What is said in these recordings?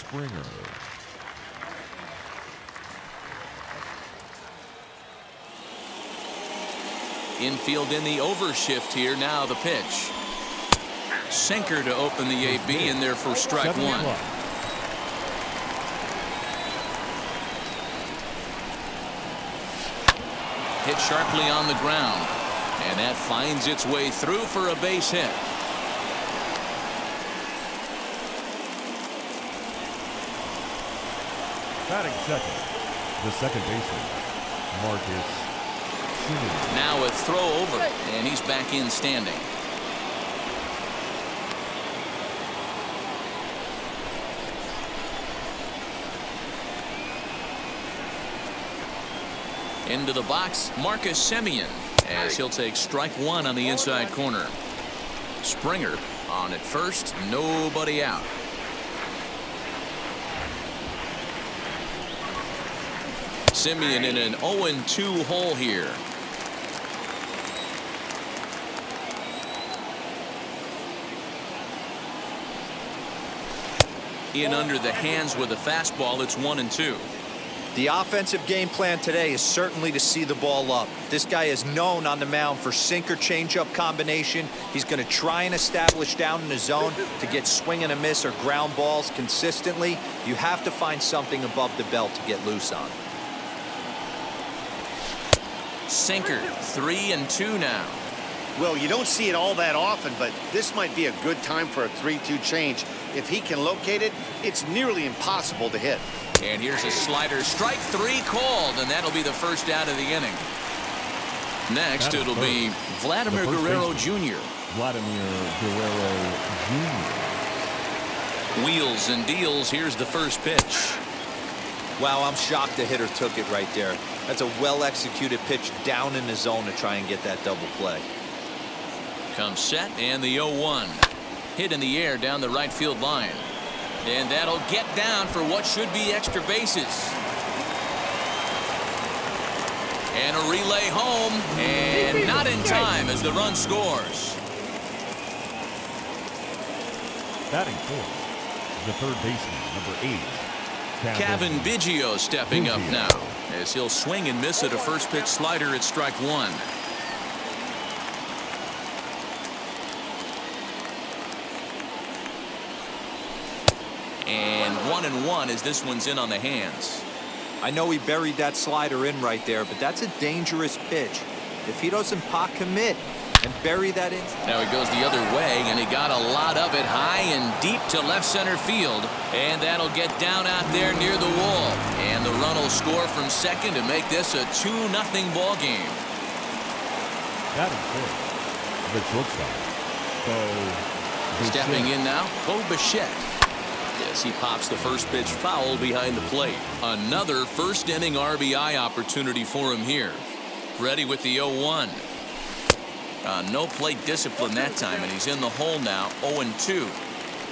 Springer. Infield in the overshift here. Now the pitch. Sinker to open the AB in there for strike one. Hit sharply on the ground. And that finds its way through for a base hit. Batting second, the second baseman, Marcus. Now a throw over, and he's back in standing. Into the box, Marcus Semien, as he'll take strike one on the inside corner. Springer on at first, nobody out. Semien in an 0-2 hole here. In under the hands with a fastball. It's 1-2. The offensive game plan today is certainly to see the ball up. This guy is known on the mound for sinker changeup combination. He's going to try and establish down in the zone to get swing and a miss or ground balls consistently. You have to find something above the belt to get loose on. Sinker, 3-2 now. Well, you don't see it all that often, but this might be a good time for a 3-2 change. If he can locate it, it's nearly impossible to hit. And here's a slider. Strike three called, and that'll be the first out of the inning. Next, it'll be Vladimir Guerrero Jr. Vladimir Guerrero Jr. Wheels and deals. Here's the first pitch. Wow, I'm shocked the hitter took it right there. That's a well-executed pitch down in the zone to try and get that double play. Comes set, and the 0-1. Hit in the air down the right field line. And that'll get down for what should be extra bases. And a relay home, and not in time as the run scores. Batting fourth, the third baseman, number 8. Kevin Biggio stepping up now as he'll swing and miss at a first pitch slider at strike one. And 1-1 as this one's in on the hands. I know he buried that slider in right there, but that's a dangerous pitch. If he doesn't pot commit and bury that in. Now he goes the other way, and he got a lot of it high and deep to left center field. And that'll get down out there near the wall. And the run will score from second to make this a 2-0 ball game. Batting fourth, the shortstop, Bo Bichette. Stepping in now, Bo Bichette. Yes, he pops the first pitch foul behind the plate. Another first inning RBI opportunity for him here. Ready with the 0-1. No plate discipline that time, and he's in the hole now, 0-2.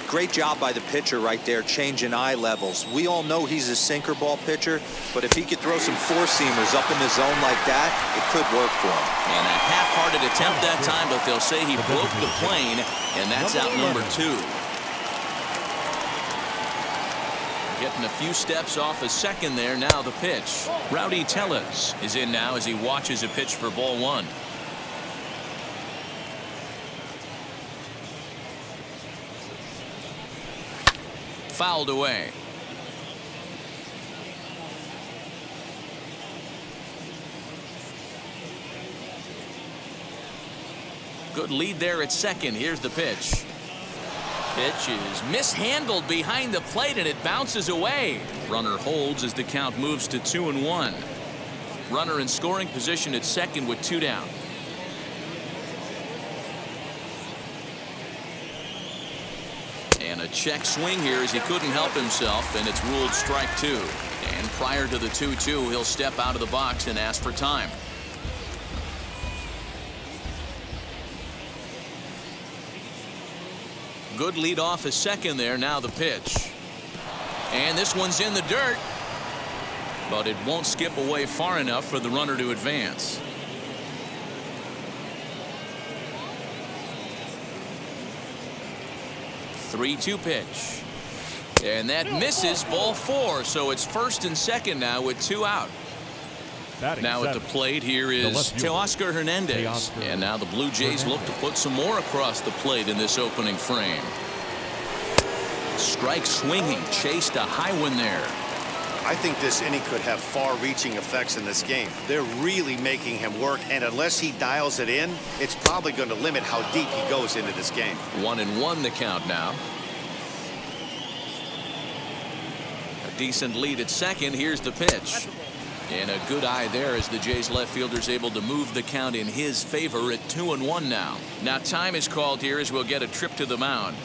Great job by the pitcher right there, changing eye levels. We all know he's a sinker ball pitcher, but if he could throw some four-seamers up in the zone like that, it could work for him. And a half-hearted attempt that time, but they'll say he broke the plane, and that's out number 2. Getting a few steps off a second there. Now the pitch. Rowdy Tellez is in now as he watches a pitch for ball one. Fouled away. Good lead there at second. Here's the pitch. Pitch is mishandled behind the plate, and it bounces away. Runner holds as the count moves to 2-1. Runner in scoring position at second with 2 down. And a check swing here as he couldn't help himself, and it's ruled strike 2. And prior to the 2-2, he'll step out of the box and ask for time. Good lead off a second there. Now the pitch. And this one's in the dirt. But it won't skip away far enough for the runner to advance. The 3-2 pitch. And that misses ball 4, so it's first and second now with 2 out. Now at the plate here is Teoscar Hernandez. And now the Blue Jays look to put some more across the plate in this opening frame. Strike swinging, chased a high one there. I think this inning could have far-reaching effects in this game. They're really making him work, and unless he dials it in, it's probably going to limit how deep he goes into this game. 1-1 the count now. A decent lead at second. Here's the pitch. And a good eye there as the Jays left fielder's able to move the count in his favor at 2-1 now. Now time is called here as we'll get a trip to the mound.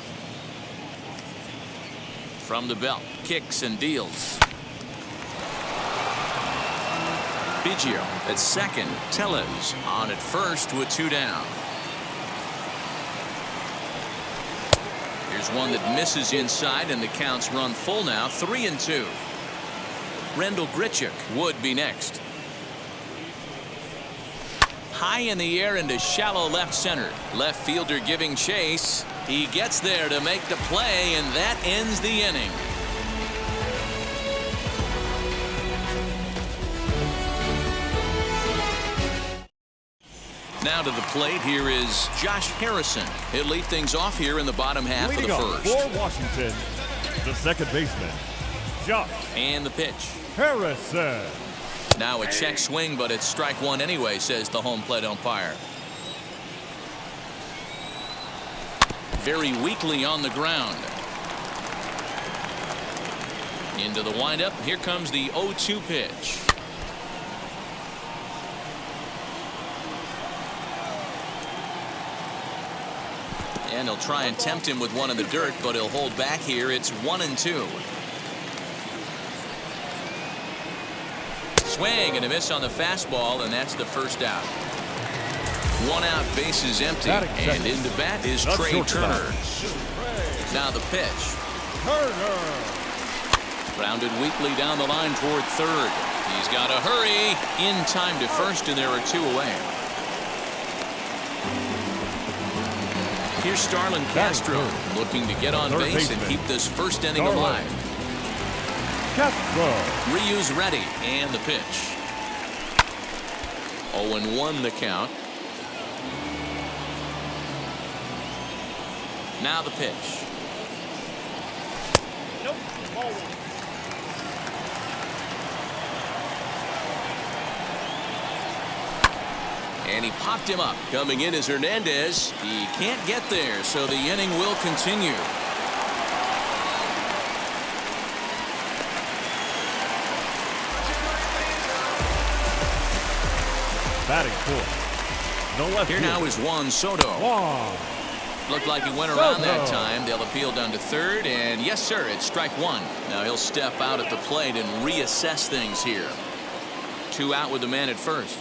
From the belt, kicks and deals. Biggio at second. Tellez on at first with 2 down. Here's one that misses inside, and the count's run full now. 3-2. Randall Grichuk would be next. High in the air into shallow left center. Left fielder giving chase. He gets there to make the play, and that ends the inning. Now to the plate, here is Josh Harrison. He'll lead things off here in the bottom half of the first. For Washington, the second baseman, Josh. And the pitch. Harrison. Now a check swing, but it's strike 1 anyway, says the home plate umpire. Very weakly on the ground. Into the windup. Here comes the 0-2 pitch. And he'll try and tempt him with one in the dirt, but he'll hold back here. It's 1-2. Swing and a miss on the fastball, and that's the first out. 1 out, bases empty, and into bat is Trey Turner. Now the pitch. Grounded weakly down the line toward third. He's got to hurry in time to first, and there are 2 away. Here's Starlin Castro looking to get on base and keep this first inning alive. Ryu's ready, and the pitch. 0-1 the count. Now the pitch. Nope. Ball 1. And he popped him up. Coming in is Hernandez. He can't get there, so the inning will continue. Batting fourth. No left. Here now is Juan Soto. Looked like he went around that time. They'll appeal down to third, and yes, sir, it's strike 1. Now he'll step out at the plate and reassess things here. 2 out with the man at first.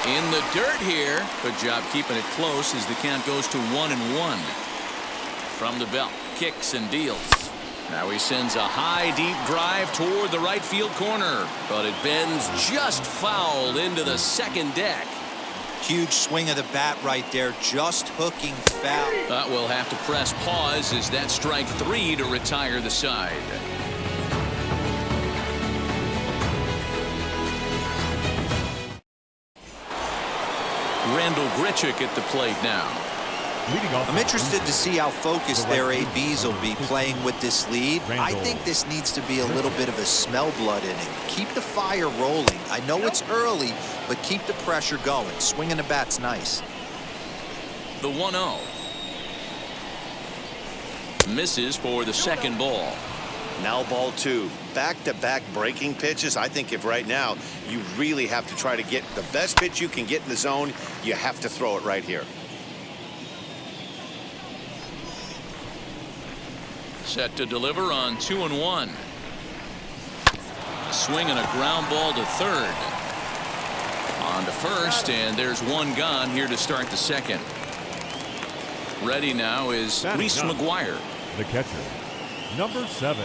In the dirt here. Good job keeping it close as the count goes to 1-1. From the belt, kicks and deals. Now he sends a high, deep drive toward the right field corner, but it bends just foul into the second deck. Huge swing of the bat right there, just hooking foul. But we'll have to press pause as that's strike 3 to retire the side. Randall Grichuk at the plate now. I'm interested to see how focused their ABs will be playing with this lead. I think this needs to be a little bit of a smell blood inning. Keep the fire rolling. I know it's early, but keep the pressure going. Swinging the bat's nice. The 1-0. Misses for the second ball. Now ball 2. Back-to-back breaking pitches. I think if right now you really have to try to get the best pitch you can get in the zone, you have to throw it right here. Set to deliver on 2-1. Swing and a ground ball to third. On to first, and there's one gone here to start the second. Ready now is Reese McGuire. The catcher, number 7.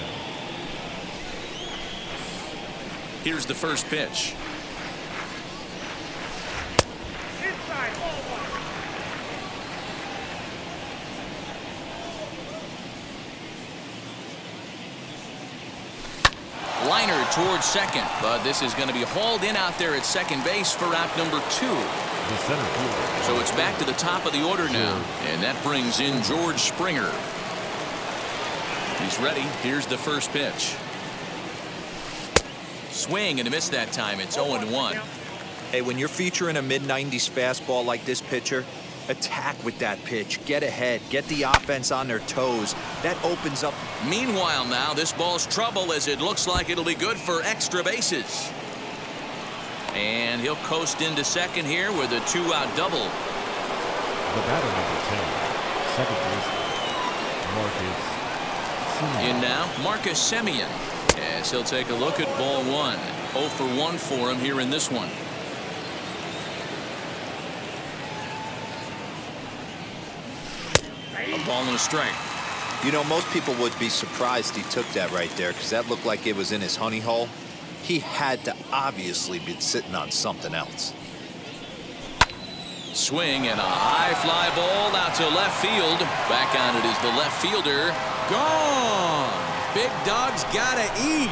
Here's the first pitch. Inside, ball 1. Liner towards second, but this is going to be hauled in out there at second base for out number 2. The center fielder. So it's back to the top of the order now, and that brings in George Springer. He's ready. Here's the first pitch. Swing and a miss that time. It's 0-1. Hey, when you're featuring a mid-90s fastball like this pitcher, attack with that pitch. Get ahead. Get the offense on their toes. That opens up. Meanwhile now, this ball's trouble as it looks like it'll be good for extra bases. And he'll coast into second here with a 2-out double. The batter number 10, second baseman, Marcus Semien. In now, Marcus Semien, as he'll take a look at ball 1. 0 for 1 for him here in this one. A ball and a strike. You know, most people would be surprised he took that right there because that looked like it was in his honey hole. He had to obviously be sitting on something else. Swing and a high fly ball out to left field. Back on it is the left fielder. Gone. Big dog's gotta eat.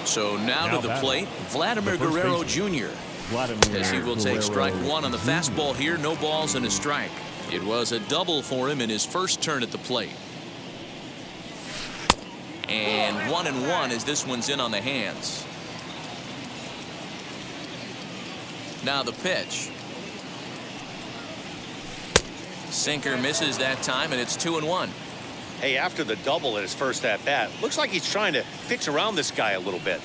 So now to the batting. plate, Vladimir The first Guerrero baseman. Jr. Vladimir As he will take strike Guerrero 1 on the Jr. fastball here. No balls and a strike. It was a double for him in his first turn at the plate. And 1-1 as this one's in on the hands. Now the pitch. Sinker misses that time, and it's 2-1. Hey, after the double at his first at-bat, looks like he's trying to pitch around this guy a little bit.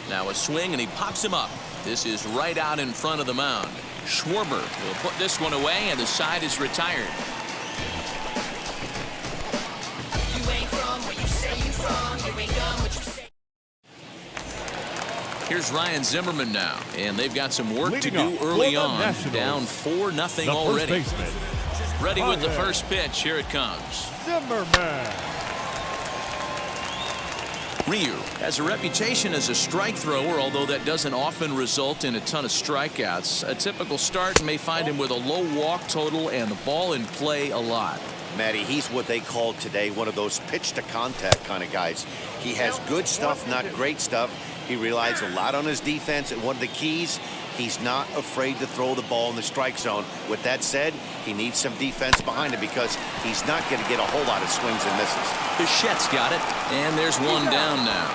Now a swing, and he pops him up. This is right out in front of the mound. Schwarber will put this one away, and the side is retired. You ain't from where you say you from. You ain't done what you say. Here's Ryan Zimmerman now, and they've got some work Leading to do up for early the on. Nationals, Down 4-0 the already. first baseman, Ready with the Ryan first pitch. Here it comes. Zimmerman. Ryu has a reputation as a strike thrower, although that doesn't often result in a ton of strikeouts. A typical start may find him with a low walk total and the ball in play a lot. Matty, he's what they call today one of those pitch-to-contact kind of guys. He has good stuff, not great stuff. He relies a lot on his defense, and one of the keys, he's not afraid to throw the ball in the strike zone. With that said, he needs some defense behind him because he's not going to get a whole lot of swings and misses. Bichette's got it, and there's one down now.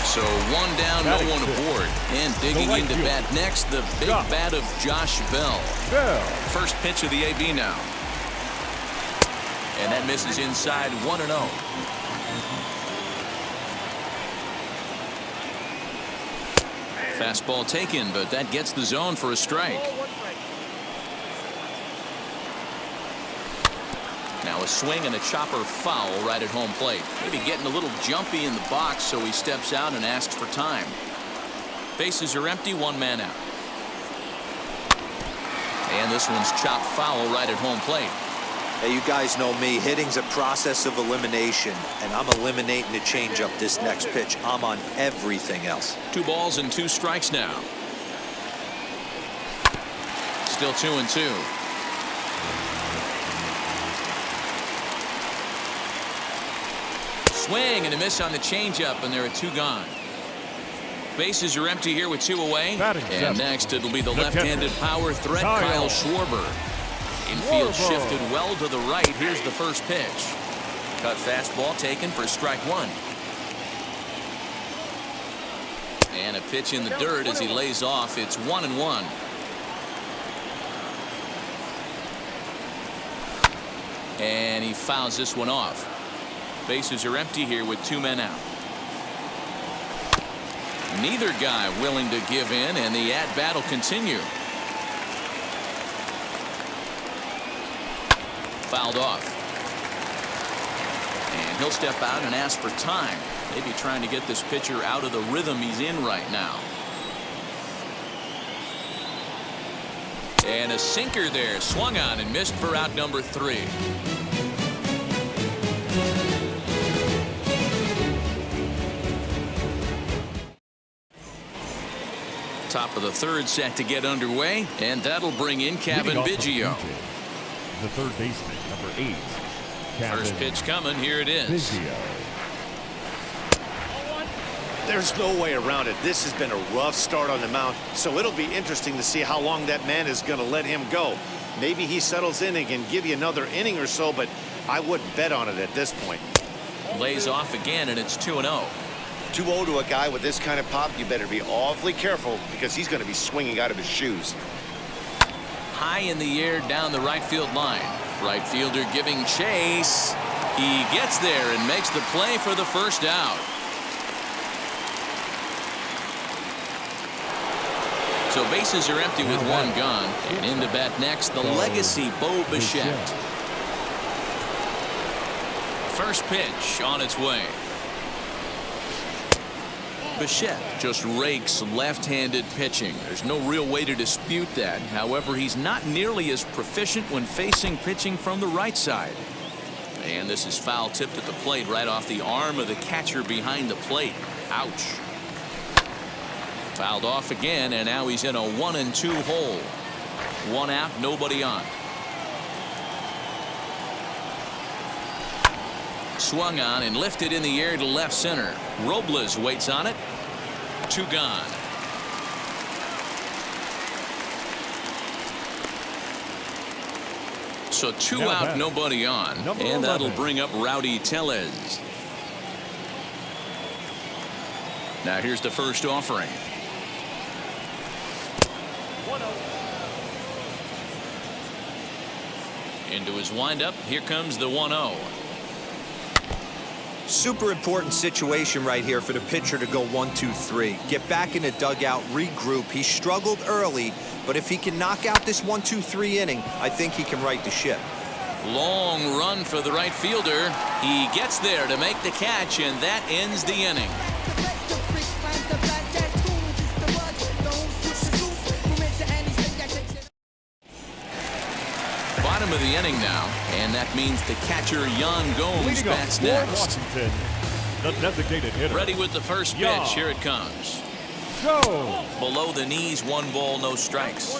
So one down, no one aboard. And digging into bat next, the big bat of Josh Bell. First pitch of the AB now. And that misses inside 1-0. Fastball taken, but that gets the zone for a strike. Now a swing and a chopper foul right at home plate. Maybe getting a little jumpy in the box, so he steps out and asks for time. Bases are empty, 1 man out. And this one's chopped foul right at home plate. Hey, you guys know me. Hitting's a process of elimination, and I'm eliminating the changeup this next pitch. I'm on everything else. 2 balls and 2 strikes now. Still 2-2. Swing and a miss on the changeup, and there are 2 gone. Bases are empty here with 2 away. And next it'll be the left-handed power threat, Kyle Schwarber. Infield shifted well to the right. Here's the first pitch. Cut fastball taken for strike 1. And a pitch in the dirt as he lays off. It's 1-1. And he fouls this one off. Bases are empty here with 2 men out. Neither guy willing to give in, and the at-bat will continue. Fouled off. And he'll step out and ask for time. Maybe trying to get this pitcher out of the rhythm he's in right now. And a sinker there, swung on and missed for out number 3. Top of the third set to get underway, and that'll bring in Kevin Leading off from Biggio. PJ, the third baseman, number 8. First pitch coming. Here it is. Biggio. There's no way around it. This has been a rough start on the mound, so it'll be interesting to see how long that man is going to let him go. Maybe he settles in and can give you another inning or so, but I wouldn't bet on it at this point. Lays off again, and it's 2-0. 2-0 to a guy with this kind of pop, you better be awfully careful because he's going to be swinging out of his shoes. High in the air down the right field line. Right fielder giving chase. He gets there and makes the play for the first out. So bases are empty with one gone. And in to bat next, the legacy Bo Bichette. First pitch on its way. Bichette just rakes left-handed pitching. There's no real way to dispute that. However, he's not nearly as proficient when facing pitching from the right side. And this is foul tipped at the plate right off the arm of the catcher behind the plate. Ouch. Fouled off again, and now he's in a 1-2 hole. One out, nobody on. Swung on and lifted in the air to left center. Robles waits on it. 2 gone. So 2 Now out, back. nobody on. Number And that'll 11. bring up Rowdy Tellez. Now here's the first offering. Into his windup. Here comes the 1-0. Super important situation right here for the pitcher to go 1-2-3. Get back in the dugout, regroup. He struggled early, but if he can knock out this 1-2-3 inning, I think he can right the ship. Long run for the right fielder. He gets there to make the catch, and that ends the inning. Bottom of the inning now, and that means the catcher Yan Gomes Leading off bats for next. Washington, the designated hitter. Ready with the first pitch. Yan. Here it comes. Go. Below the knees, 1 ball, no strikes.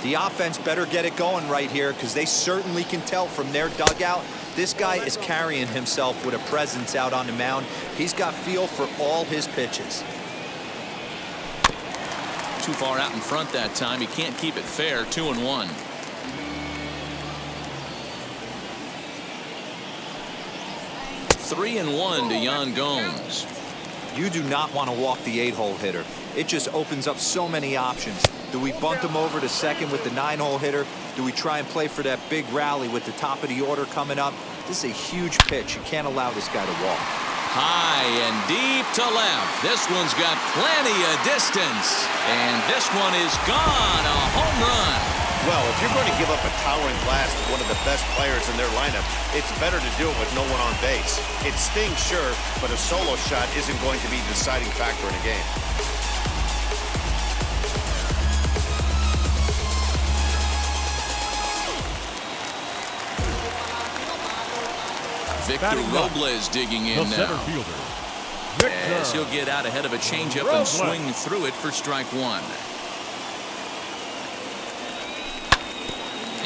The offense better get it going right here because they certainly can tell from their dugout this guy is carrying himself with a presence out on the mound. He's got feel for all his pitches. Too far out in front that time. He can't keep it fair. 2-1. Three and 1 to Yan Gomes. You do not want to walk the 8-hole hitter. It just opens up so many options. Do we bunt him over to second with the 9-hole hitter? Do we try and play for that big rally with the top of the order coming up? This is a huge pitch. You can't allow this guy to walk. High and deep to left. This one's got plenty of distance. And this one is gone. A home run. Well, if you're going to give up a towering blast to one of the best players in their lineup, it's better to do it with no one on base. It stings, sure, but a solo shot isn't going to be the deciding factor in a game. Victor Batting up, Robles digging in The center now. fielder, As he'll Victor. get out ahead of a changeup and Robles. swing through it for strike 1.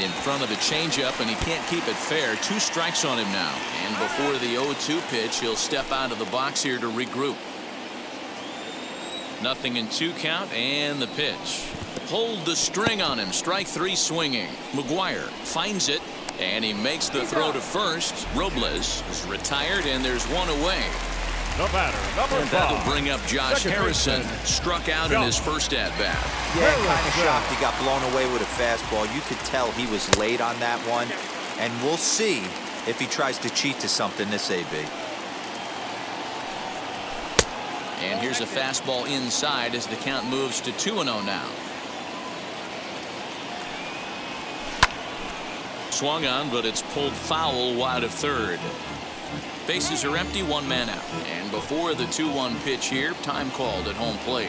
In front of the changeup, and he can't keep it fair. 2 strikes on him now. And before the 0-2 pitch, he'll step out of the box here to regroup. Nothing in 2 count, and the pitch. Pulled the string on him. Strike 3 swinging. McGuire finds it, and he makes the throw to first. Robles is retired, and there's 1 away. The batter, number And that'll 5. bring up Josh Second Harrison. baseman. Struck out in his first at-bat. Yeah, kind of shocked he got blown away with a fastball. You could tell he was late on that one. And we'll see if he tries to cheat to something this AB. And here's a fastball inside as the count moves to 2-0 now. Swung on, but it's pulled foul wide of third. Bases are empty, 1 man out. And before the 2-1 pitch here, time called at home plate.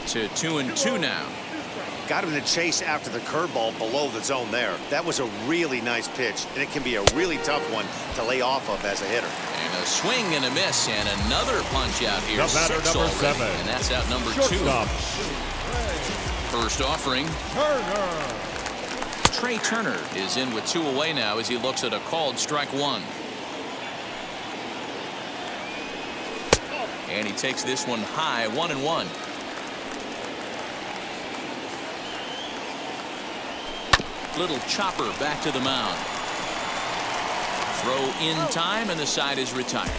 To 2-2 now. Got him in the chase after the curveball below the zone there. That was a really nice pitch, and it can be a really tough one to lay off of as a hitter. And A swing and a miss, and another punch out here. The batter, 6 number already, 7. and that's out number 2. Shortstop. First offering. Turner. Trey Turner is in with 2 away now as he looks at a called strike 1. And he takes this one high, 1-1. Little chopper back to the mound. Throw in time, and the side is retired.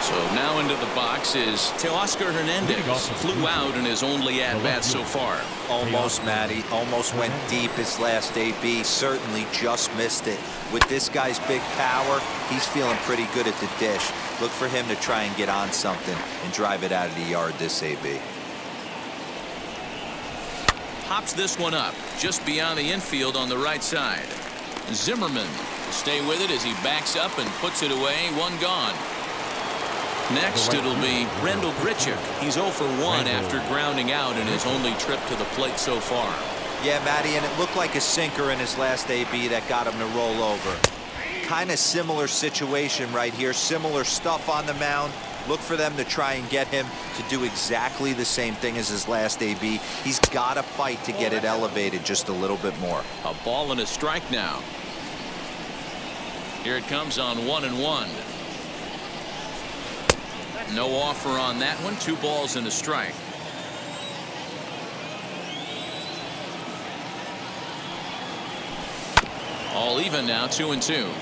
So now into the box is Teoscar Hernandez. Flew out in his only at-bat so far. Almost, Matty. Almost went deep his last AB. Certainly just missed it. With this guy's big power, he's feeling pretty good at the dish. Look for him to try and get on something and drive it out of the yard this AB. Pops this one up just beyond the infield on the right side. Zimmerman will stay with it as he backs up and puts it away. 1 gone. Next, it'll be Rendell Grichuk. He's 0 for 1 after grounding out in his only trip to the plate so far. Yeah, Matty, and it looked like a sinker in his last AB that got him to roll over. Kind of similar situation right here. Similar stuff on the mound. Look for them to try and get him to do exactly the same thing as his last AB. He's got to fight to get it elevated just a little bit more. A ball and a strike now. Here it comes on 1-1. No offer on that one. 2 balls and a strike. All even now, 2-2.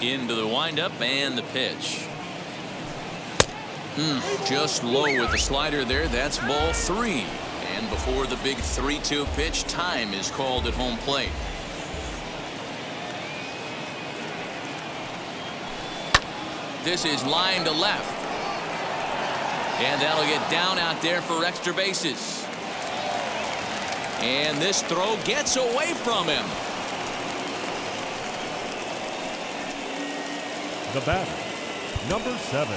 Into the windup and the pitch. Just low with the slider there. That's ball 3. And before the big 3-2 pitch, time is called at home plate. This is line to left. And that'll get down out there for extra bases. And this throw gets away from him. The batter, number 7.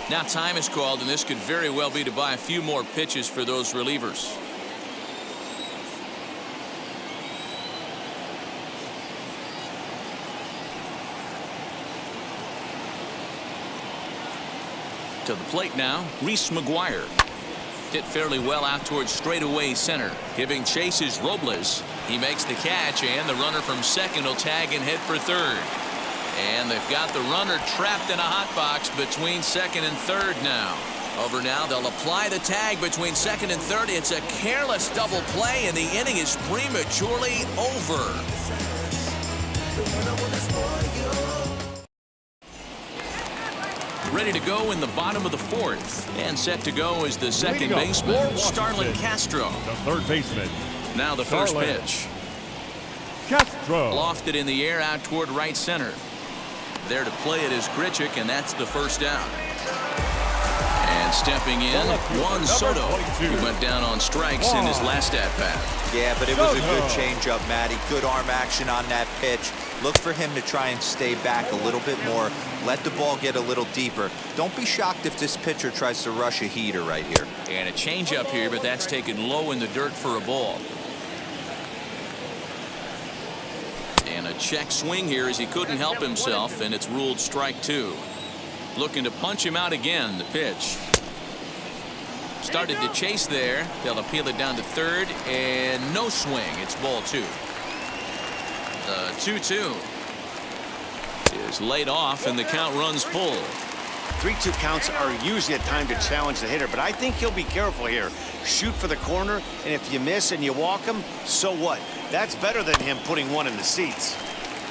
Now time is called, and this could very well be to buy a few more pitches for those relievers. To the plate now, Reese McGuire. Hit fairly well out towards straightaway center. Giving chase is Robles. He makes the catch, and the runner from second will tag and head for third. And they've got the runner trapped in a hot box between second and third now. Over now, they'll apply the tag between second and third. It's a careless double play, and the inning is prematurely over. Ready to go in the bottom of the 4th. And set to go is the second baseman, Starlin Castro. The third baseman. Now the first pitch. Castro. Lofted in the air out toward right center. There to play it is Grichuk, and that's the first out. And stepping in, Juan Soto, who went down on strikes in his last at-bat. Yeah, but it was a good changeup, Matty. Good arm action on that pitch. Look for him to try and stay back a little bit more. Let the ball get a little deeper. Don't be shocked if this pitcher tries to rush a heater right here. And a changeup here, but that's taken low in the dirt for a ball. And a check swing here as he couldn't help himself, and it's ruled strike 2. Looking to punch him out again, the pitch. Started to chase there. They'll appeal it down to third, and no swing. It's ball 2. The 2-2 is laid off, and the count runs full. 3-2 counts are usually a time to challenge the hitter, but I think he'll be careful here. Shoot for the corner, and if you miss and you walk him, so what? That's better than him putting one in the seats.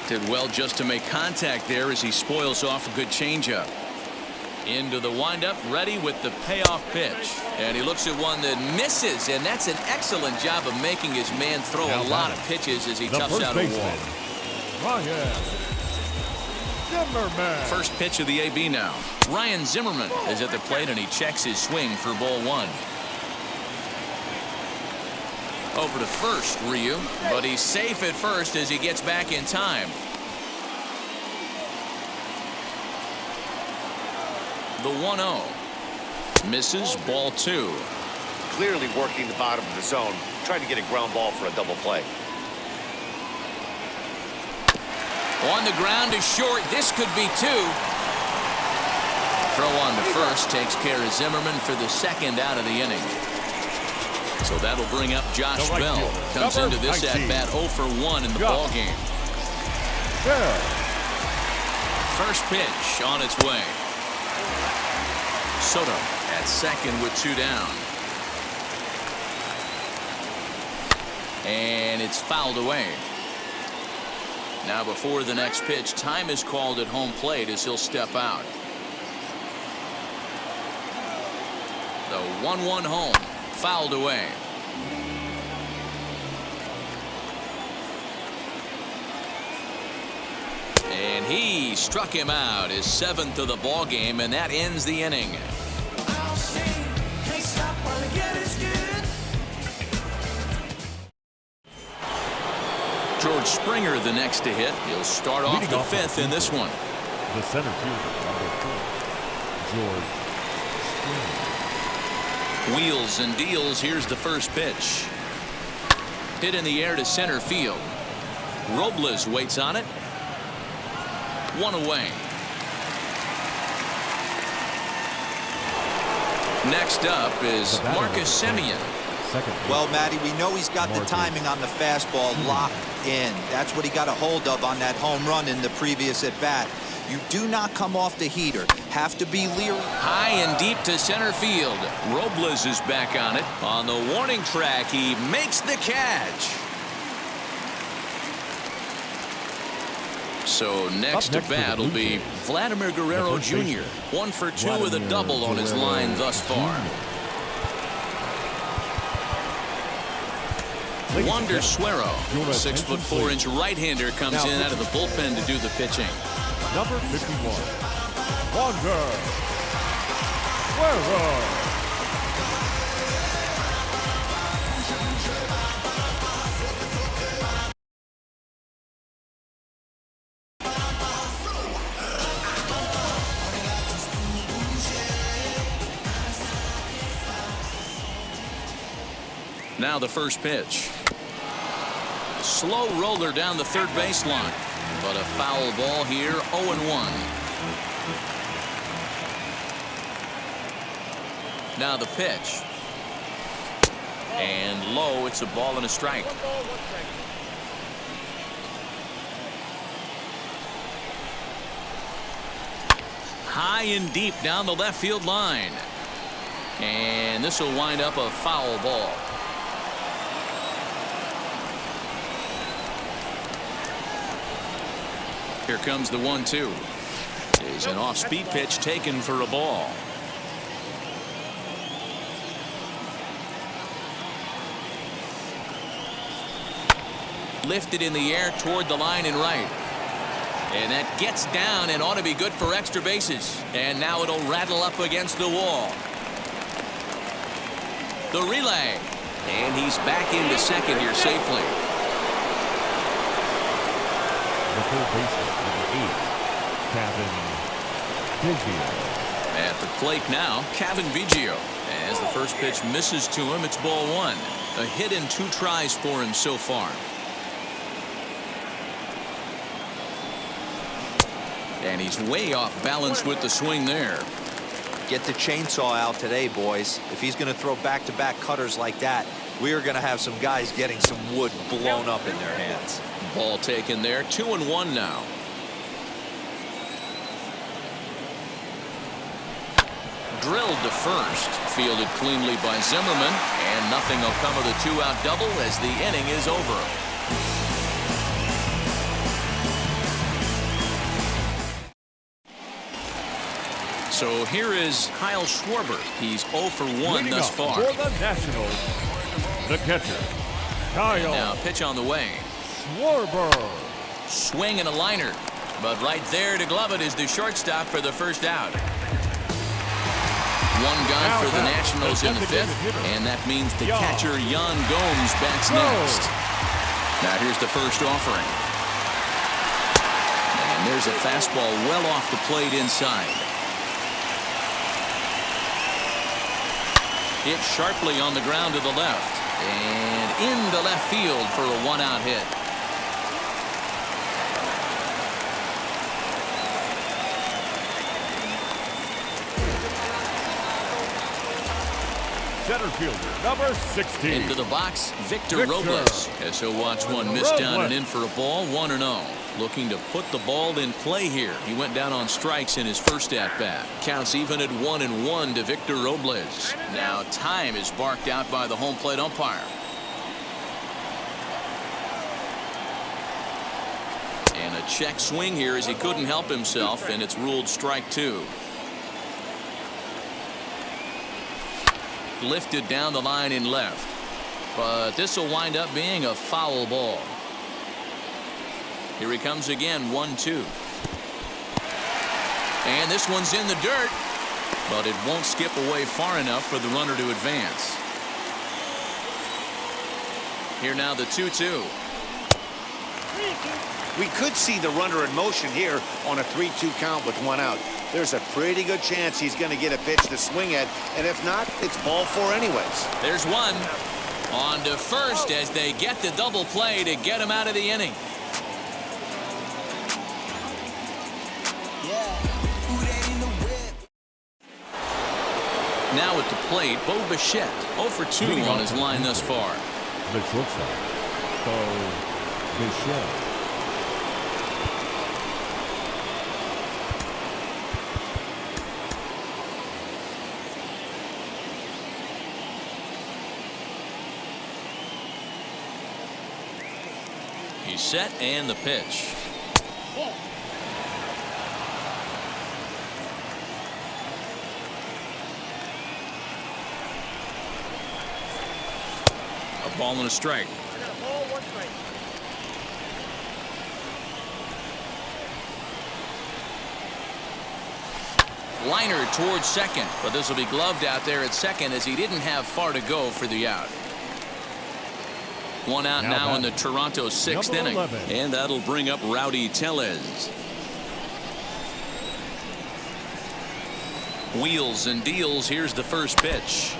Did well just to make contact there as he spoils off a good changeup. Into the windup, ready with the payoff pitch. And he looks at one that misses, and that's an excellent job of making his man throw a lot of pitches as he toughs out a walk. Zimmerman. First pitch of the AB now. Ryan Zimmerman is at the plate, and he checks his swing for ball one. Over to first, Ryu, but he's safe at first as he gets back in time. The 1-0. Misses, ball two. Clearly working the bottom of the zone, trying to get a ground ball for a double play. On the ground is short. This could be two. Throw on to first takes care of Zimmerman for the second out of the inning. So that'll bring up Josh Bell. Comes into this at-bat 0 for 1 in the ball game. First pitch on its way. Soto at second with 2 down. And it's fouled away. Now before the next pitch, time is called at home plate as he'll step out. The 1-1 home, fouled away. And he struck him out, his 7th of the ball game, and that ends the inning. George Springer the next to hit. He'll start off the 5th in this one. The center fielder, number 4, George Springer. Wheels and deals. Here's the first pitch. Hit in the air to center field. Robles waits on it. 1 away. Next up is Marcus Semien. Well, Matty, we know he's got the timing on the fastball locked in. That's what he got a hold of on that home run in the previous at-bat. You do not come off the heater. Have to be leery. High and deep to center field. Robles is back on it. On the warning track, he makes the catch. So next to bat will be Vladimir Guerrero Jr. 1 for 2 with a double on his line thus far. Wander Suero, 6'4" right-hander, comes in out of the bullpen to do the pitching. Number 51, Wander Suero. Now the first pitch. Slow roller down the third baseline, but a foul ball here, 0-1. Now the pitch. And low, it's a ball and a strike. High and deep down the left field line. And this will wind up a foul ball. Here comes the 1-2. Is an off-speed pitch taken for a ball. Lifted in the air toward the line and right. And that gets down and ought to be good for extra bases. And now it'll rattle up against the wall. The relay. And he's back into second here safely. The third baseman, number 8, Cavan Biggio. At the plate now, Cavan Biggio. As the first pitch misses to him, it's ball 1. A hit in 2 tries for him so far. And he's way off balance with the swing there. Get the chainsaw out today, boys. If he's going to throw back-to-back cutters like that, we are going to have some guys getting some wood blown up in their hands. Ball taken there, 2-1 now. Drilled to first, fielded cleanly by Zimmerman, and nothing will come of the 2-out double as the inning is over. So here is Kyle Schwarber. He's 0 for 1 thus far. For the Nationals, the catcher, Kyle. Now pitch on the way. Schwarber. Swing and a liner. But right there to glove it is the shortstop for the first out. One gone for the Nationals in the fifth, and that means the catcher, Yan Gomes, bats next. Now here's the first offering. And there's a fastball well off the plate inside. Hit sharply on the ground to the left. And into left field for a one-out hit. Center fielder, number 16. Into the box, Victor Robles. As he'll watch one miss down and in for a ball, 1-0. Looking to put the ball in play here. He went down on strikes in his first at-bat. Counts even at 1-1 to Victor Robles. Now time is barked out by the home plate umpire. And a check swing here as he couldn't help himself, and it's ruled strike 2. Lifted down the line in left, but this will wind up being a foul ball. Here he comes again, 1-2. And this one's in the dirt, but it won't skip away far enough for the runner to advance. Here now the 2-2. We could see the runner in motion here on a 3-2 count with one out. There's a pretty good chance he's going to get a pitch to swing at, and if not, it's ball 4 anyways. There's one. On to first as they get the double play to get him out of the inning. Now at the plate, Bo Bichette, 0 for 2 on his line thus far. The shortstop, Bo Bichette. He's set and the pitch. A ball and a strike. Liner towards second, but this will be gloved out there at second as he didn't have far to go for the out. One out now in the Toronto 6th inning. 11. And that'll bring up Rowdy Tellez. Wheels and deals. Here's the first pitch.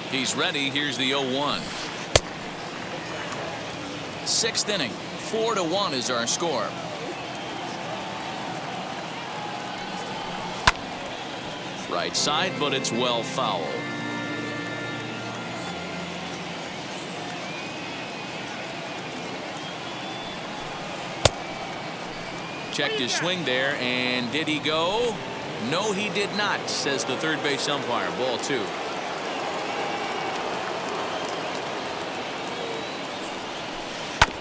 He's ready. Here's the 0-1. 6th inning. 4-1 is our score. Right side, but it's well foul. Checked his swing there, and did he go? No, he did not, says the third base umpire. Ball 2.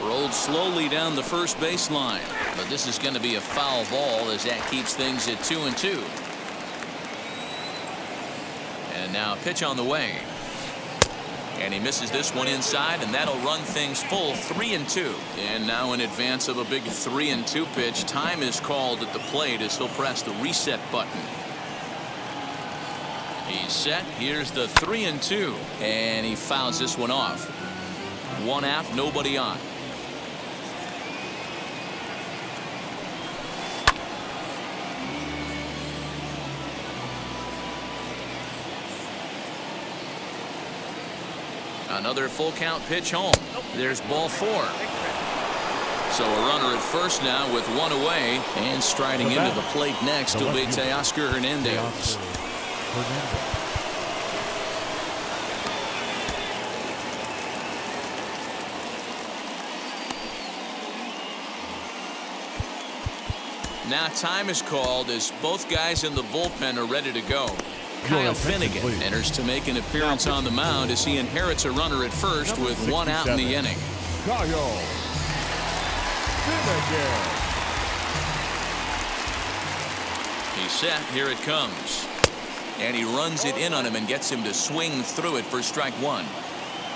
Rolled slowly down the first baseline, but this is going to be a foul ball as that keeps things at 2-2. And now a pitch on the way. And he misses this one inside, and that'll run things full 3-2. And now in advance of a big 3-2 pitch, time is called at the plate as he'll press the reset button. He's set. Here's the 3-2. And he fouls this one off. One out, nobody on. Another full count pitch home. There's ball 4. So a runner at first now with one away, and striding into the plate next will be Teoscar Hernandez. Now time is called as both guys in the bullpen are ready to go. Kyle Finnegan enters to make an appearance on the mound as he inherits a runner at first with one out in the inning. Kyle Finnegan. He's set. Here it comes. And he runs it in on him and gets him to swing through it for strike 1.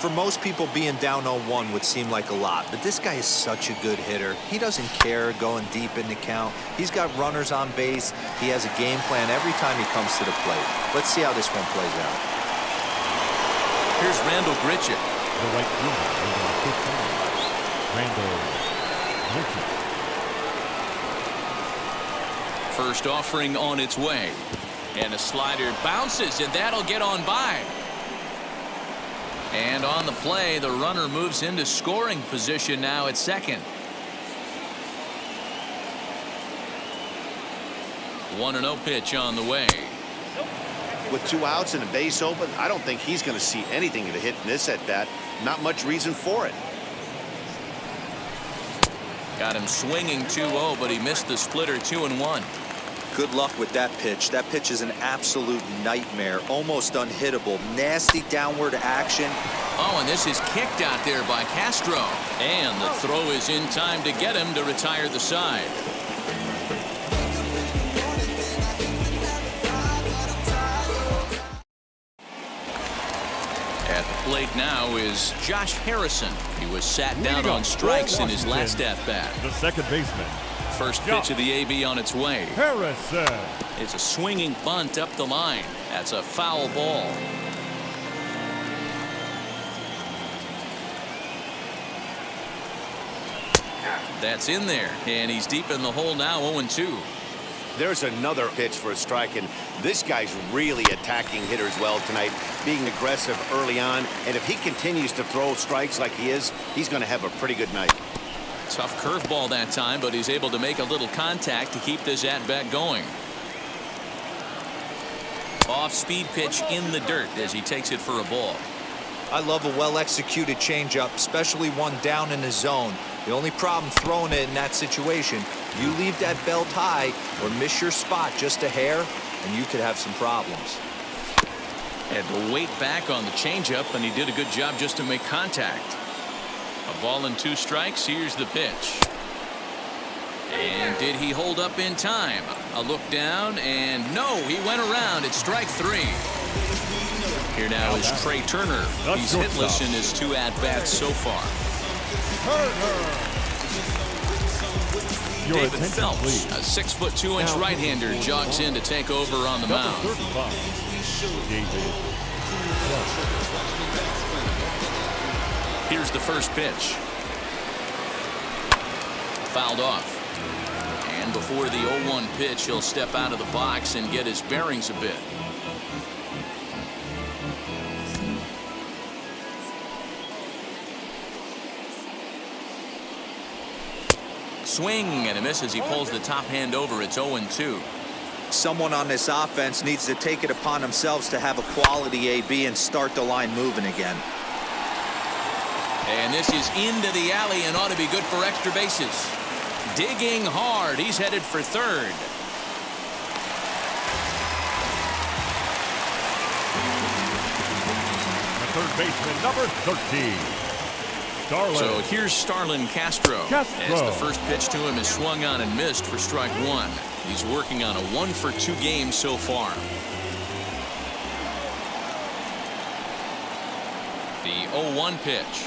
For most people, being down 0-1 would seem like a lot, but this guy is such a good hitter. He doesn't care going deep in the count. He's got runners on base. He has a game plan every time he comes to the plate. Let's see how this one plays out. Here's Randall Grichuk. The right fielder, number 15, Randall Grichuk. First offering on its way. And a slider bounces, and that'll get on by. And on the play, the runner moves into scoring position now at second. 1-0 pitch on the way. With 2 outs and a base open, I don't think he's going to see anything to hit in this at bat. Not much reason for it. Got him swinging 2-0, but he missed the splitter 2-1. Good luck with that pitch. That pitch is an absolute nightmare. Almost unhittable. Nasty downward action. Oh, and this is kicked out there by Castro. And the throw is in time to get him to retire the side. At the plate now is Josh Harrison. He was sat down on strikes in his last at-bat. The second baseman. First pitch of the AB on its way. Harrison. It's a swinging bunt up the line. That's a foul ball. That's in there, and he's deep in the hole now, 0-2. There's another pitch for a strike, and this guy's really attacking hitters well tonight, being aggressive early on, and if he continues to throw strikes like he is, he's going to have a pretty good night. Tough curveball that time, but he's able to make a little contact to keep this at-bat going. Off-speed pitch in the dirt as he takes it for a ball. I love a well-executed changeup, especially one down in the zone. The only problem throwing it in that situation, you leave that belt high or miss your spot just a hair, and you could have some problems. Had to wait back on the changeup, and he did a good job just to make contact. A ball and 2 strikes. Here's the pitch. And did he hold up in time? A look down, and no, he went around. It's strike 3. Here now is Trey Turner. He's hitless in his 2 at-bats so far. David Phelps, a 6'2" right-hander, jogs in to take over on the mound. Here's the first pitch. Fouled off. And before the 0-1 pitch, he'll step out of the box and get his bearings a bit. Swing and a miss as he pulls the top hand over. It's 0-2. Someone on this offense needs to take it upon themselves to have a quality AB and start the line moving again. And this is into the alley and ought to be good for extra bases. Digging hard. He's headed for third. The third baseman, number 13. Starlin. So here's Starlin Castro. As the first pitch to him is swung on and missed for strike 1. He's working on a 1-for-2 game so far. The 0-1 pitch.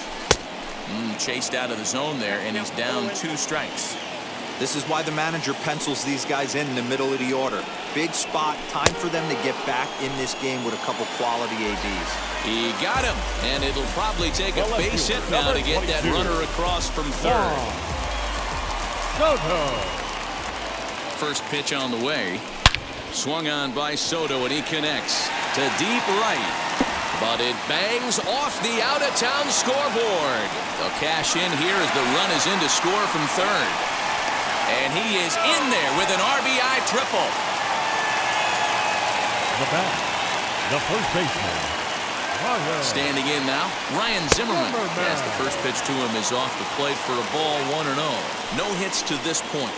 Chased out of the zone there, and he's down 2 strikes. This is why the manager pencils these guys in the middle of the order. Big spot, time for them to get back in this game with a couple quality ABs. He got him, and it'll probably take a base hit now to get that runner across from third. Soto. First pitch on the way. Swung on by Soto, and he connects to deep right. But it bangs off the out-of-town scoreboard. They'll cash in here as the run is in to score from third. And he is in there with an RBI triple. The bat, the first baseman. Standing in now, Ryan Zimmerman. As the first pitch to him is off the plate for a ball, 1-0. No hits to this point.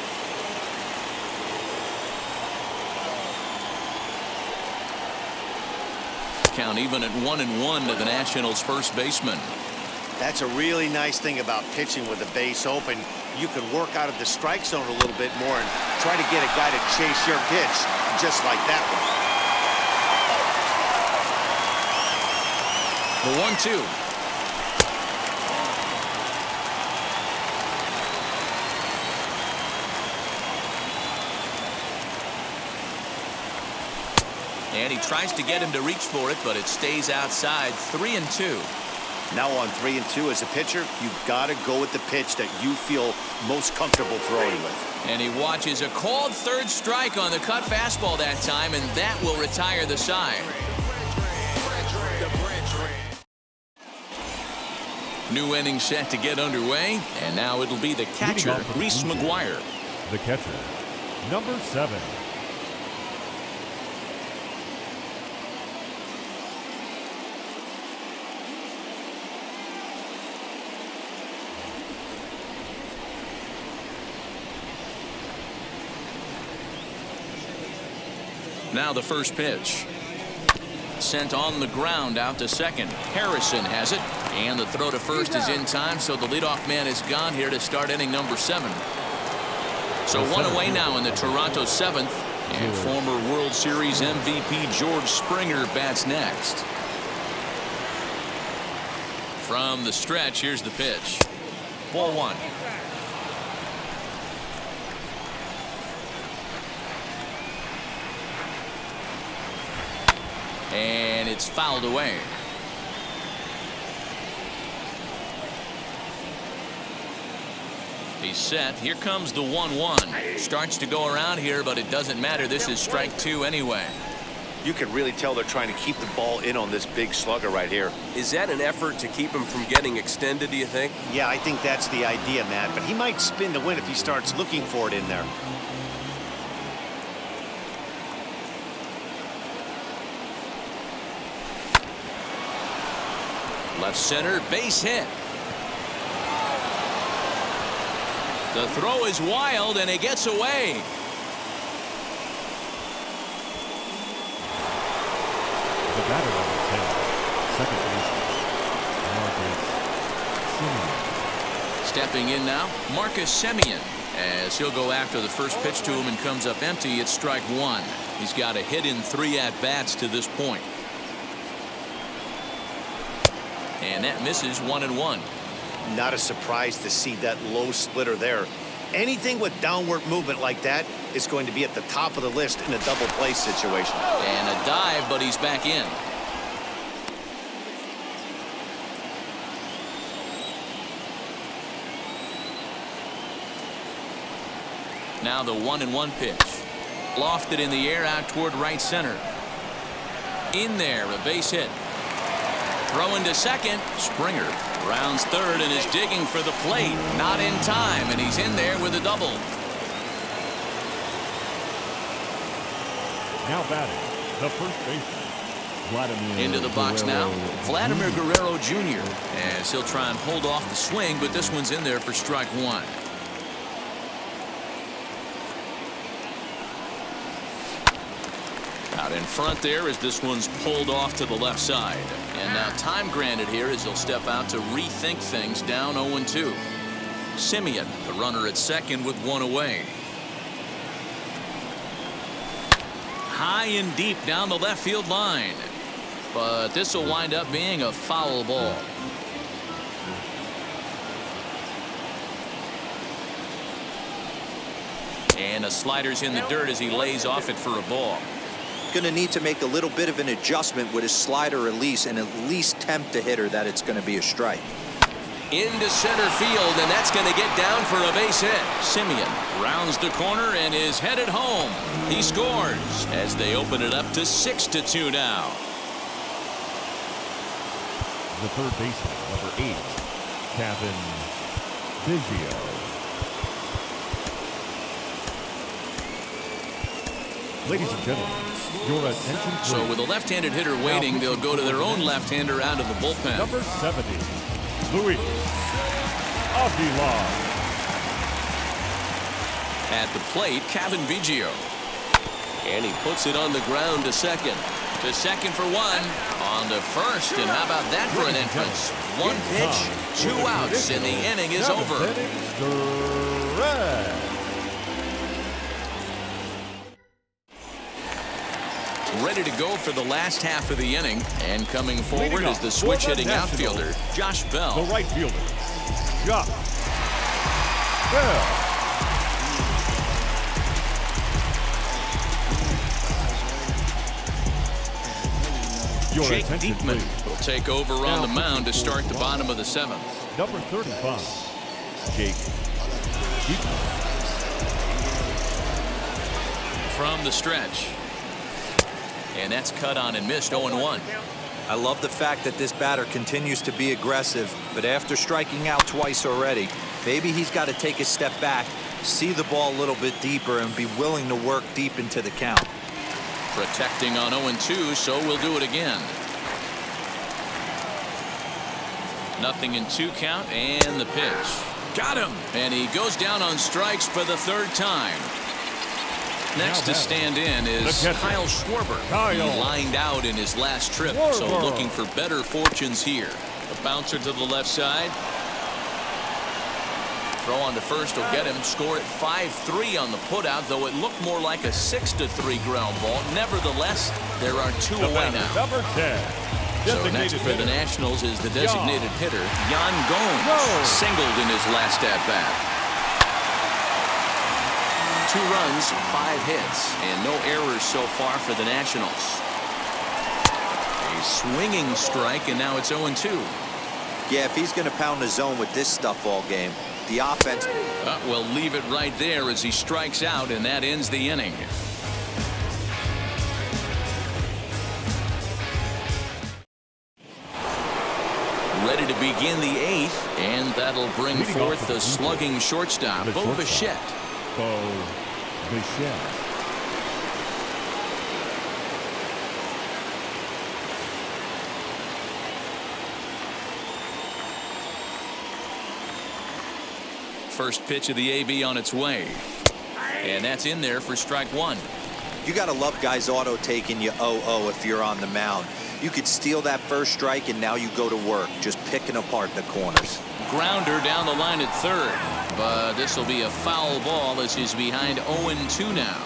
Count even at 1-1 to the Nationals' first baseman. That's a really nice thing about pitching with the base open. You can work out of the strike zone a little bit more and try to get a guy to chase your pitch, just like that one. The 1-2. And he tries to get him to reach for it, but it stays outside. 3-2. Now on 3-2 as a pitcher, you've got to go with the pitch that you feel most comfortable throwing with. And he watches a called third strike on the cut fastball that time, and that will retire the side. New inning set to get underway, and now it'll be the catcher, Reese McGuire. The catcher, number 7. Now the first pitch. Sent on the ground out to second. Harrison has it. And the throw to first is in time, so the leadoff man is gone here to start inning number 7. So one away now in the Toronto 7th. And former World Series MVP George Springer bats next. From the stretch, here's the pitch. Ball 1. And it's fouled away. He's set. Here comes the 1-1. Starts to go around here, but it doesn't matter. This is strike 2 anyway. You can really tell they're trying to keep the ball in on this big slugger right here. Is that an effort to keep him from getting extended, do you think? Yeah, I think that's the idea, Matt. But he might spin to win if he starts looking for it in there. Left center, base hit. The throw is wild, and it gets away. The batter number 10, second baseman, Marcus Semien. Stepping in now, Marcus Semien, as he'll go after the first pitch to him and comes up empty. It's strike 1. He's got a hit in 3 at-bats to this point. And that misses 1-1. Not a surprise to see that low splitter there. Anything with downward movement like that is going to be at the top of the list in a double play situation. And a dive, but he's back in. Now the 1-1 pitch. Lofted in the air out toward right center. In there, a base hit. Throwing to second, Springer rounds third and is digging for the plate. Not in time, and he's in there with a double. Now batting, the first baseman, Vladimir Into the box now, Vladimir Guerrero Jr. as he'll try and hold off the swing, but this one's in there for strike 1. Out in front there as this one's pulled off to the left side. And now time granted here as he'll step out to rethink things down 0-2. Semien, the runner at second with 1 away. High and deep down the left field line. But this will wind up being a foul ball. And a slider's in the dirt as he lays off it for a ball. Going to need to make a little bit of an adjustment with his slider release and at least tempt the hitter that it's going to be a strike. Into center field, and that's going to get down for a base hit. Semien rounds the corner and is headed home. He scores as they open it up to 6-2 now. The third baseman, number 8, Kevin Biggio. Ladies and gentlemen, your attention please. So with a left-handed hitter waiting, they'll go to their own left-hander out of the bullpen. Number 70, Luis Avila. At the plate, Kevin Biggio. And he puts it on the ground to second. To second for 1. On to first, and how about that for an entrance? 1 pitch, 2 outs, and the inning is over. Ready to go for the last half of the inning, and coming forward is the switch-hitting outfielder, Josh Bell. The right fielder, Josh Bell. Your Jake attention, Diekman please. will take over on the mound to start the bottom of the 7th. Number 35, Jake Diekman. From the stretch. And that's cut on and missed 0-1. I love the fact that this batter continues to be aggressive, but after striking out twice already, maybe he's got to take a step back, see the ball a little bit deeper, and be willing to work deep into the count. Protecting on 0-2, so we'll do it again. Nothing in 2 count, and the pitch. Got him! And he goes down on strikes for the 3rd time. Next to stand in is Kyle Schwarber. He lined out in his last trip, so looking for better fortunes here. A bouncer to the left side. Throw on to first will get him. Score at 5-3 on the putout, though it looked more like a 6-3 ground ball. Nevertheless, there are 2 away now. Number 10. So next for the Nationals is the designated hitter, Yan Gomes. Singled in his last at-bat. 2 runs, 5 hits, and no errors so far for the Nationals. A swinging strike, and now it's 0-2. Yeah, if he's going to pound the zone with this stuff all game, the offense... We'll leave it right there as he strikes out, and that ends the inning. Ready to begin the 8th, and that'll bring forth the slugging shortstop, Bo Bichette. Bo Bichette. First pitch of the AB on its way. And that's in there for strike 1. You got to love guys auto taking you 0-0 if you're on the mound. You could steal that first strike, and now you go to work, just picking apart the corners. Grounder down the line at 3rd. But this will be a foul ball as he's behind 0-2 now.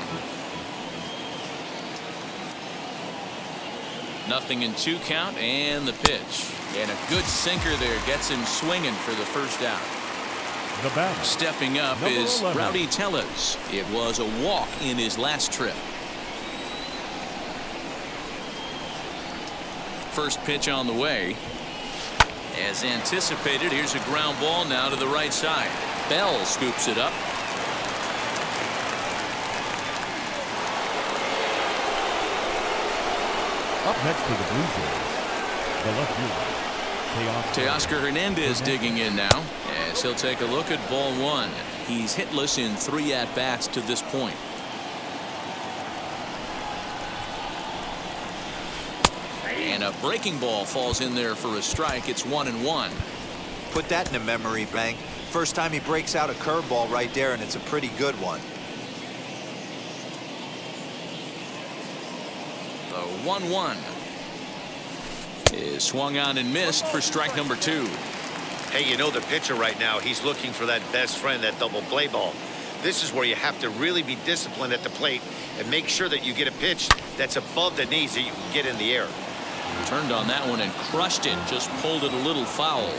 Nothing in 2 count, and the pitch. And a good sinker there gets him swinging for the first out. The batter. Stepping up Number is 11. Rowdy Tellez. It was a walk in his last trip. First pitch on the way. As anticipated, here's a ground ball now to the right side. Bell scoops it up. Up next for the Blue Jays, the left fielder, Teoscar Hernandez digging in now, as he'll take a look at ball 1. He's hitless in 3 at-bats to this point. And a breaking ball falls in there for a strike. It's 1-1. Put that in a memory bank. First time he breaks out a curveball right there, and it's a pretty good one. The 1-1 is swung on and missed for strike number 2. Hey, you know the pitcher right now, he's looking for that best friend, that double play ball. This is where you have to really be disciplined at the plate and make sure that you get a pitch that's above the knees that you can get in the air. Turned on that one and crushed it. Just pulled it a little foul.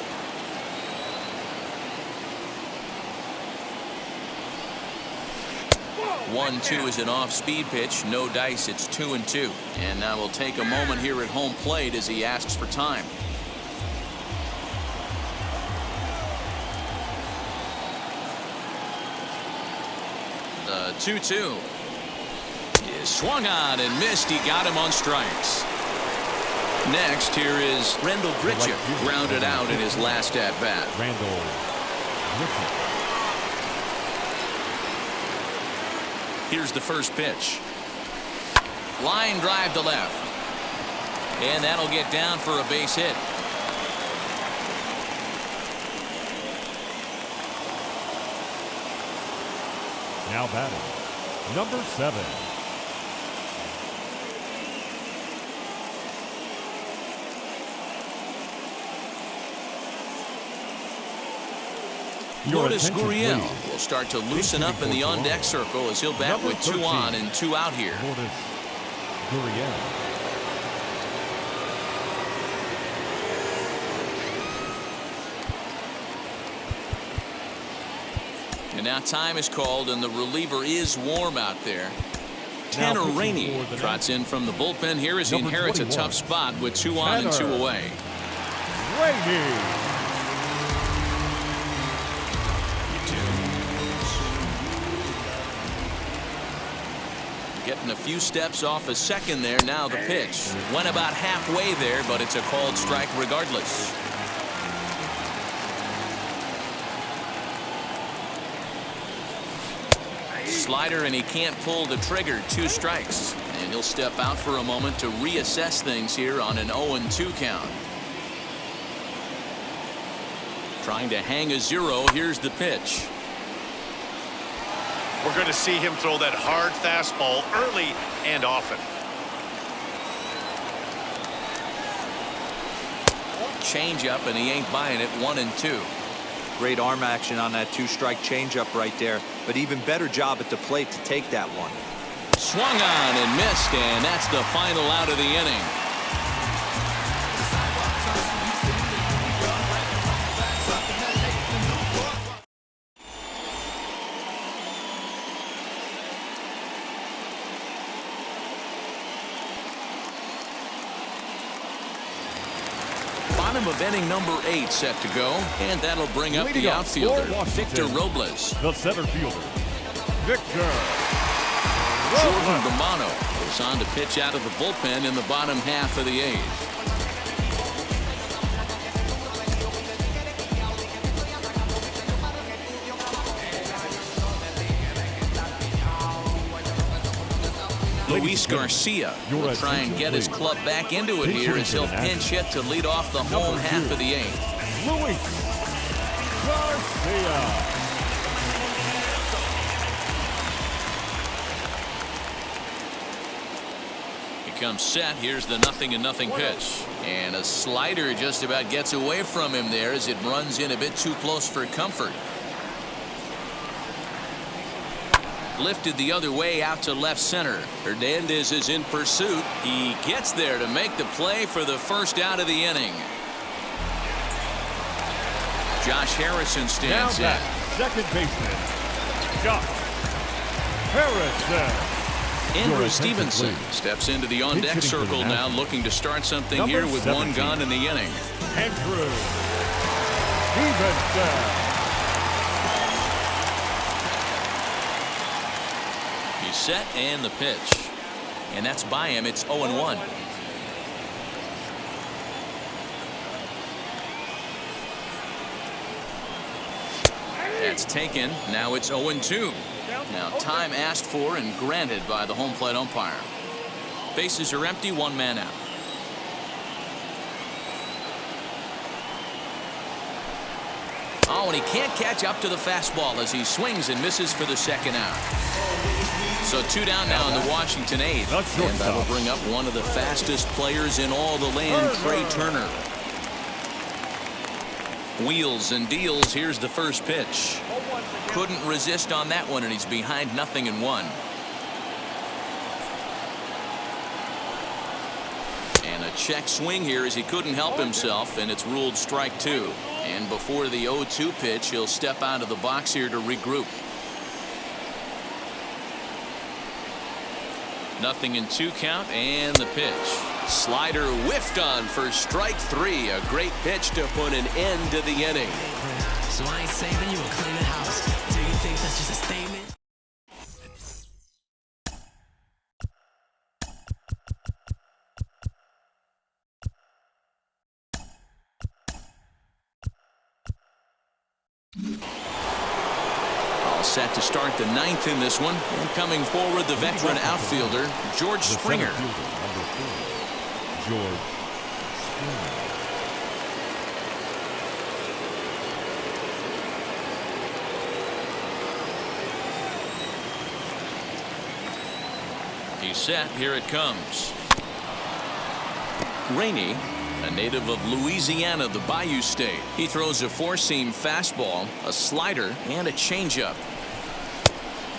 One, 2 is an off-speed pitch. No dice. It's 2-2. And now we'll take a moment here at home plate as he asks for time. The 2-2 is swung on and missed. He got him on strikes. Next, here is Randall Grichuk, grounded out in his last at-bat. Randall Grichuk. Here's the first pitch. Line drive to left. And that'll get down for a base hit. Now batting, number 7. Lourdes Gurriel will start to loosen up in the on-deck circle as he'll bat Number with 2 on and 2 out here. Lourdes Gurriel. And now time is called, and the reliever is warm out there. Tanner pitching Rainey for the trots in from the bullpen here as he Number inherits a 21, tough spot with 2 on and 2 Tanner away. Rainey. Getting a few steps off a second there. Now the pitch. Went about halfway there, but it's a called strike regardless. Slider, and he can't pull the trigger. 2 strikes. And he'll step out for a moment to reassess things here on an 0-2 count. Trying to hang a 0. Here's the pitch. We're going to see him throw that hard fastball early and often. Change up, and he ain't buying it. 1-2. Great arm action on that 2-strike changeup right there, but even better job at the plate to take that one. Swung on and missed, and that's the final out of the inning. Bottom of inning number 8 set to go, and that'll bring up Leading the up outfielder, for Victor Washington, Robles. The center fielder, Victor Jordan Robles. Romano goes on to pitch out of the bullpen in the bottom half of the 8th. Luis Garcia will try and get his club back into it here as he'll pinch hit to lead off the home half of the 8th. Luis Garcia. Comes set. Here's the 0-0 pitch, and a slider just about gets away from him there as it runs in a bit too close for comfort. Lifted the other way out to left center. Hernandez is in pursuit. He gets there to make the play for the first out of the inning. Josh Harrison stands Now in. back, second baseman, Josh Harrison. Andrew Your Stevenson attention, please. steps into the Pinch on-deck hitting for the circle now, Nationals. looking to start something Number here with 1 17. gone in the inning. Andrew Stevenson. He's set, and the pitch. And that's by him. It's 0-1. That's taken. Now it's 0-2. Now time asked for and granted by the home plate umpire. Bases are empty, 1 man out. Oh, and he can't catch up to the fastball as he swings and misses for the second out. So 2 down now in the Washington 8th. And that'll bring up one of the fastest players in all the land, Trey Turner. Wheels and deals. Here's the first pitch. Couldn't resist on that one, and he's behind 0-1. And a check swing here as he couldn't help himself, and it's ruled strike 2. And before the 0-2 pitch, he'll step out of the box here to regroup. 0-2 count, and the pitch. Slider whiffed on for strike 3. A great pitch to put an end to the inning. So I ain't saving you a cleaning house. Do you think that's just a statement? All set to start the 9th in this one. And coming forward, the veteran outfielder, George The Springer. center fielder, number 4, George Springer. He's set. Here it comes. Rainey, a native of Louisiana, the Bayou State. He throws a 4-seam fastball, a slider, and a changeup.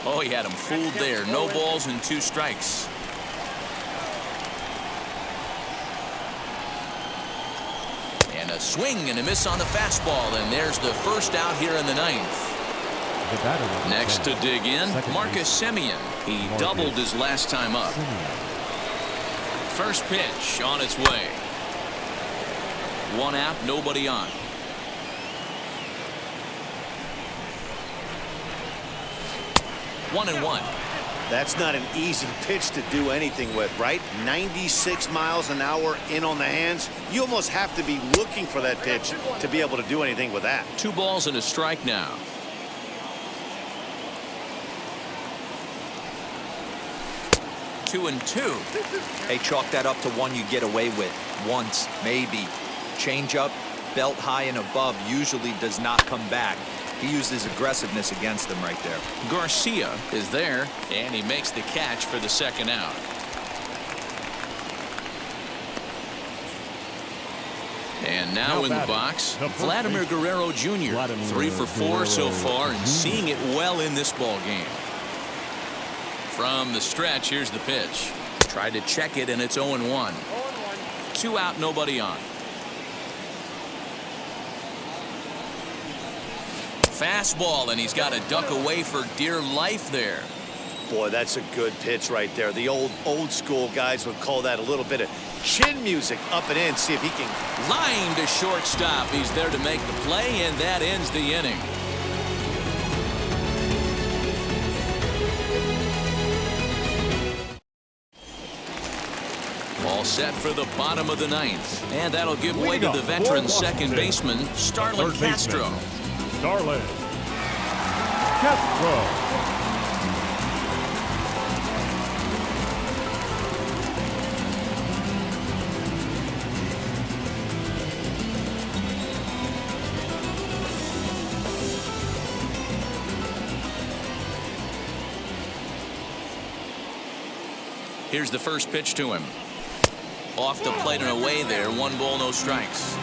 Oh, he had him fooled there. No balls and 2 strikes. And a swing and a miss on the fastball, and there's the first out here in the 9th. The batter number Next 10. to dig in, Second Marcus Semien. He Marcus doubled his last time up. First pitch on its way. One out, nobody on. One and one. That's not an easy pitch to do anything with, right? 96 miles an hour in on the hands. You almost have to be looking for that pitch to be able to do anything with that. 2 balls and a strike now. Two and two. Hey, chalk that up to one you get away with once, maybe. Change-up, belt high and above, usually does not come back. He used his aggressiveness against him right there. Garcia is there, and he makes the catch for the second out. And now in the box, Vladimir Guerrero Jr. 3 for 4 so far and seeing it well in this ball game. From the stretch, here's the pitch. Tried to check it, and it's 0-1. 2 out, nobody on. Fastball, and he's got to duck away for dear life there. Boy, that's a good pitch right there. The old school guys would call that a little bit of chin music up and in. See if he can. Line to shortstop. He's there to make the play, and that ends the inning. All set for the bottom of the 9th, and that'll give way to the veteran second baseman, Starlin Castro. Starlin Castro. Here's the first pitch to him. Off the plate and away there. 1 ball, no strikes.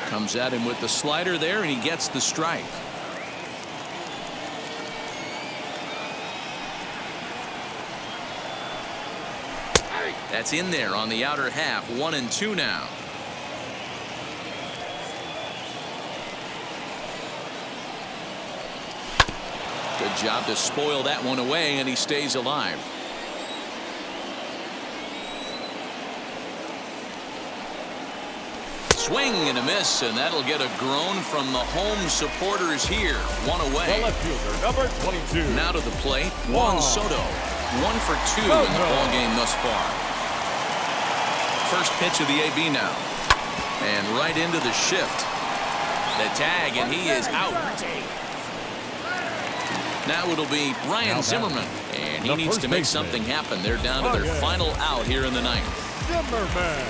Comes at him with the slider there, and he gets the strike. That's in there on the outer half. 1-2 now. Good job to spoil that one away, and he stays alive. Swing and a miss, and that'll get a groan from the home supporters here. 1 away. The left fielder, number 22. Now to the plate, Juan Soto. 1 for 2 in the ball game thus far. First pitch of the AB now, and right into the shift. The tag, and he is out. Now it'll be Ryan Zimmerman, and he needs to make something happen. They're down to their final out here in the 9th. Zimmerman.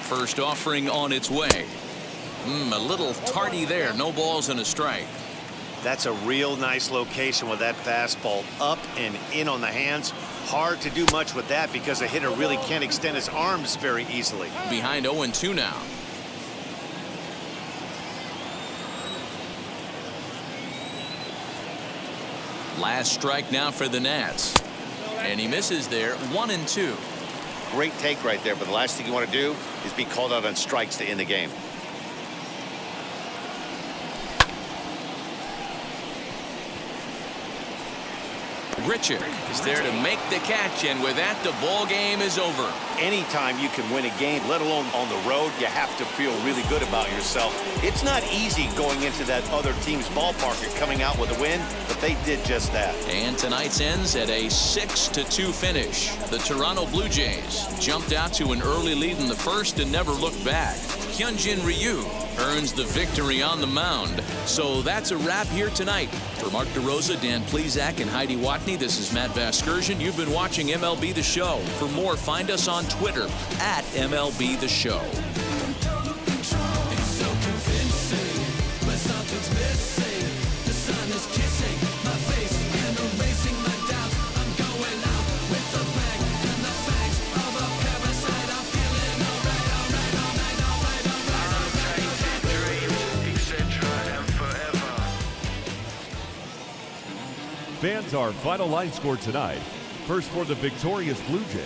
First offering on its way. A little tardy there. No balls and a strike. That's a real nice location with that fastball up and in on the hands. Hard to do much with that because a hitter really can't extend his arms very easily. Behind 0-2 now. Last strike now for the Nats. And he misses there. 1-2. Great take right there, but the last thing you want to do is be called out on strikes to end the game. Richard is there to make the catch, and with that, the ball game is over. Anytime you can win a game, let alone on the road, you have to feel really good about yourself. It's not easy going into that other team's ballpark and coming out with a win, but they did just that. And tonight's ends at a 6-2 finish. The Toronto Blue Jays jumped out to an early lead in the first and never looked back. Hyunjin Ryu earns the victory on the mound. So that's a wrap here tonight. For Mark DeRosa, Dan Plesac, and Heidi Watney, this is Matt Vasgersian. You've been watching MLB The Show. For more, find us on Twitter at MLB The Show. Fans, our final line score tonight. First for the victorious Blue Jays,